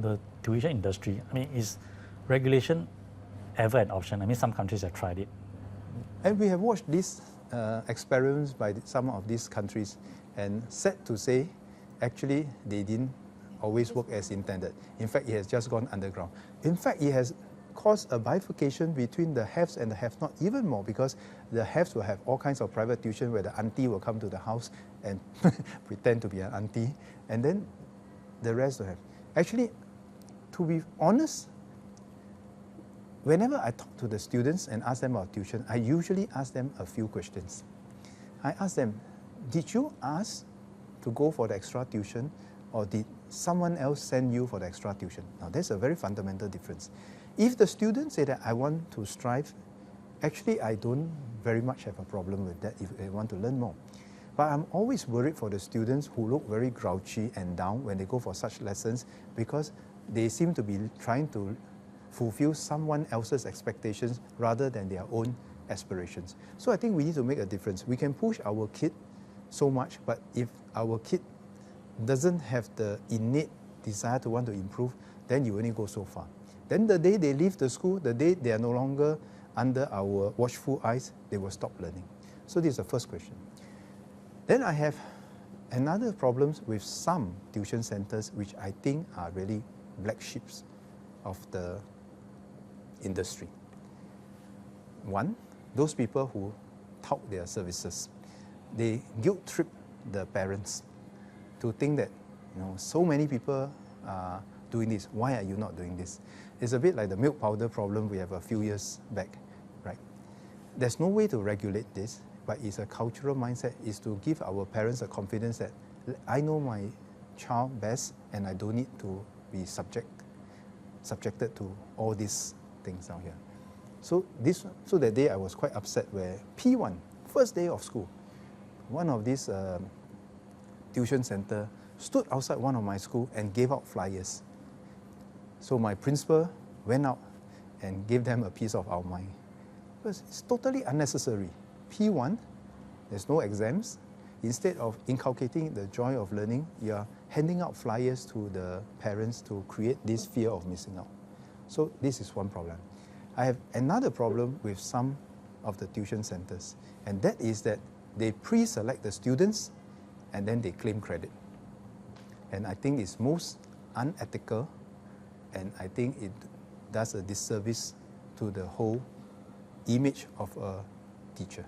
the tuition industry, I mean, is regulation ever an option? I mean, some countries have tried it. And we have watched these experiments by some of these countries, and sad to say, actually, they didn't always work as intended. In fact, it has just gone underground. In fact, it has caused a bifurcation between the haves and the have-not even more, because the haves will have all kinds of private tuition where the auntie will come to the house and pretend to be an auntie, and then the rest will have. Actually, to be honest, whenever I talk to the students and ask them about tuition, I usually ask them a few questions. I ask them, did you ask to go for the extra tuition, or did someone else send you for the extra tuition? Now, there's a very fundamental difference. If the students say that I want to strive, actually I don't very much have a problem with that if they want to learn more. But I'm always worried for the students who look very grouchy and down when they go for such lessons, because they seem to be trying to fulfill someone else's expectations rather than their own aspirations. So I think we need to make a difference. We can push our kid so much, but if our kid doesn't have the innate desire to want to improve, then you only go so far. Then the day they leave the school, the day they are no longer under our watchful eyes, they will stop learning. So this is the first question. Then I have another problem with some tuition centers which I think are really black sheeps of the industry. One, those people who tout their services. They guilt trip the parents to think that, so many people are doing this, why are you not doing this? It's a bit like the milk powder problem we have a few years back, right? There's no way to regulate this, but it's a cultural mindset, is to give our parents a confidence that I know my child best and I don't need to be subjected to all these things out here. So that day I was quite upset where P1, first day of school, one of these tuition center stood outside one of my school and gave out flyers. So my principal went out and gave them a piece of our mind. Because it's totally unnecessary. P1, there's no exams. Instead of inculcating the joy of learning, you are handing out flyers to the parents to create this fear of missing out. So this is one problem. I have another problem with some of the tuition centers, and that is that they pre-select the students and then they claim credit. And I think it's most unethical, and I think it does a disservice to the whole image of a teacher.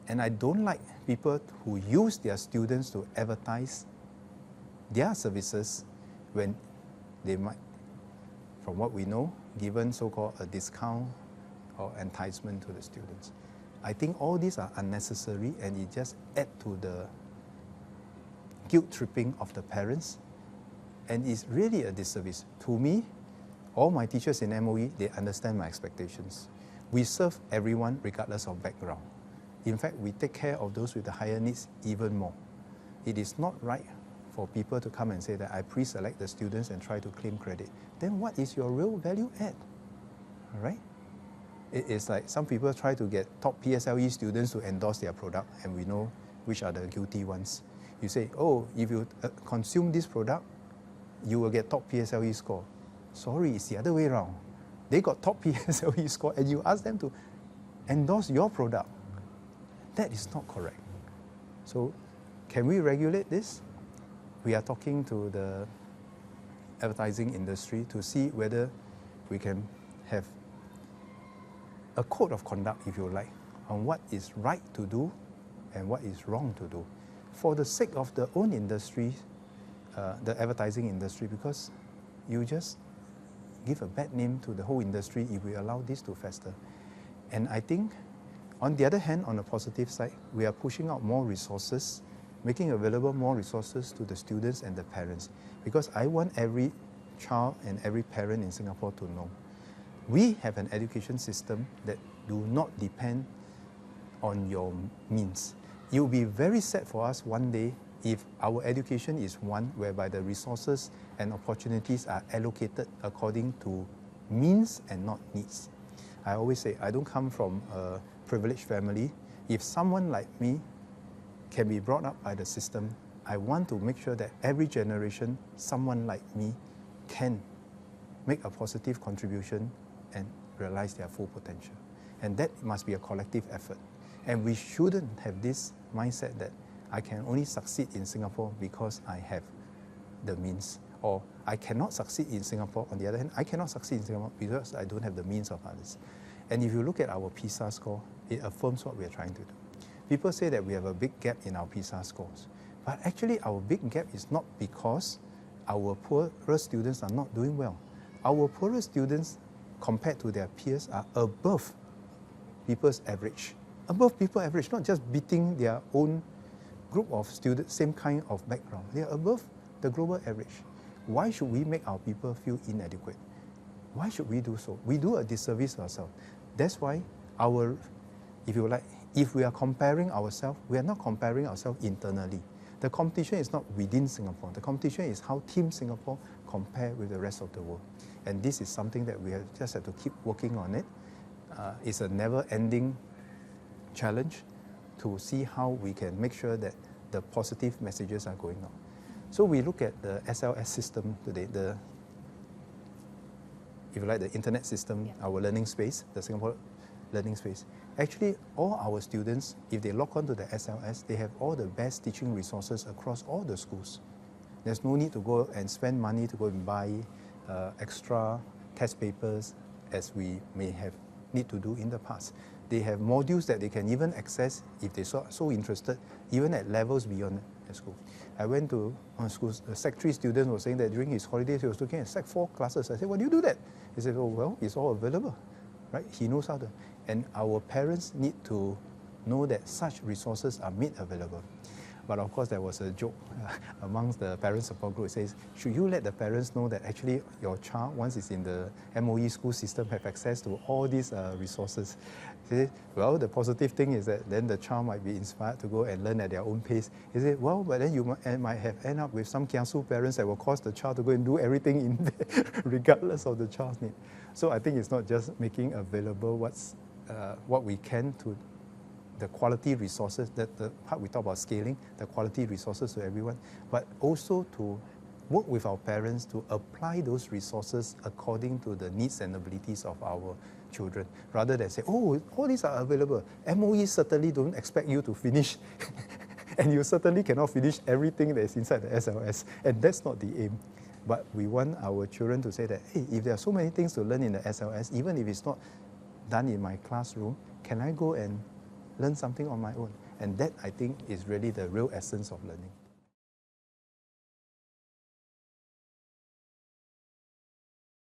And I don't like people who use their students to advertise their services when they might, from what we know, given so-called a discount or enticement to the students. I think all these are unnecessary, and it just adds to the guilt tripping of the parents, and it's really a disservice. To me, all my teachers in MOE, they understand my expectations. We serve everyone regardless of background. In fact, we take care of those with the higher needs even more. It is not right for people to come and say that I pre-select the students and try to claim credit. Then what is your real value add? All right? It's like some people try to get top PSLE students to endorse their product, and we know which are the guilty ones. You say, oh, if you consume this product, you will get top PSLE score. Sorry, it's the other way around. They got top PSLE score, and you ask them to endorse your product. That is not correct. So, can we regulate this? We are talking to the advertising industry to see whether we can have a code of conduct, if you like, on what is right to do and what is wrong to do, for the sake of the own industry, the advertising industry, because you just give a bad name to the whole industry if we allow this to fester. And I think, on the other hand, on the positive side, we are pushing out more resources, making available more resources to the students and the parents, because I want every child and every parent in Singapore to know we have an education system that do not depend on your means. It will be very sad for us one day if our education is one whereby the resources and opportunities are allocated according to means and not needs. I always say, I don't come from a privileged family. If someone like me can be brought up by the system, I want to make sure that every generation, someone like me, can make a positive contribution and realize their full potential. And that must be a collective effort. And we shouldn't have this mindset that I can only succeed in Singapore because I have the means. Or I cannot succeed in Singapore. On the other hand, I cannot succeed in Singapore because I don't have the means of others. And if you look at our PISA score, it affirms what we are trying to do. People say that we have a big gap in our PISA scores. But actually, our big gap is not because our poorer students are not doing well. Our poorer students, compared to their peers, are above people's average. Above people's average, not just beating their own group of students, same kind of background. They are above the global average. Why should we make our people feel inadequate? Why should we do so? We do a disservice to ourselves. That's why if you like, if we are comparing ourselves, we are not comparing ourselves internally. The competition is not within Singapore. The competition is how Team Singapore compare with the rest of the world. And this is something that we just have to keep working on it. It's a never-ending challenge to see how we can make sure that the positive messages are going out. So we look at the SLS system today, if you like, the internet system, our learning space, the Singapore learning space. Actually, all our students, if they log on to the SLS, they have all the best teaching resources across all the schools. There's no need to go and spend money to go and buy extra test papers as we may have need to do in the past. They have modules that they can even access if they're so interested, even at levels beyond the school. I went to schools, a Sec 3 student was saying that during his holidays he was looking at Sec 4 classes. I said, why do you do that? He said, oh, well, it's all available, right? He knows how to. And our parents need to know that such resources are made available. But of course, there was a joke amongst the parent support group. It says, should you let the parents know that actually your child, once it's in the MOE school system, have access to all these resources? He said, well, the positive thing is that then the child might be inspired to go and learn at their own pace. He said, well, but then you might have end up with some kiasu parents that will cause the child to go and do everything in there, regardless of the child's need. So I think it's not just making available what we can to the quality resources, that the part we talk about scaling, the quality resources to everyone, but also to work with our parents to apply those resources according to the needs and abilities of our children, rather than say, oh, all these are available. MOE certainly don't expect you to finish, and you certainly cannot finish everything that is inside the SLS, and that's not the aim. But we want our children to say that, hey, if there are so many things to learn in the SLS, even if it's not done in my classroom, can I go and learn something on my own? And that, I think, is really the real essence of learning.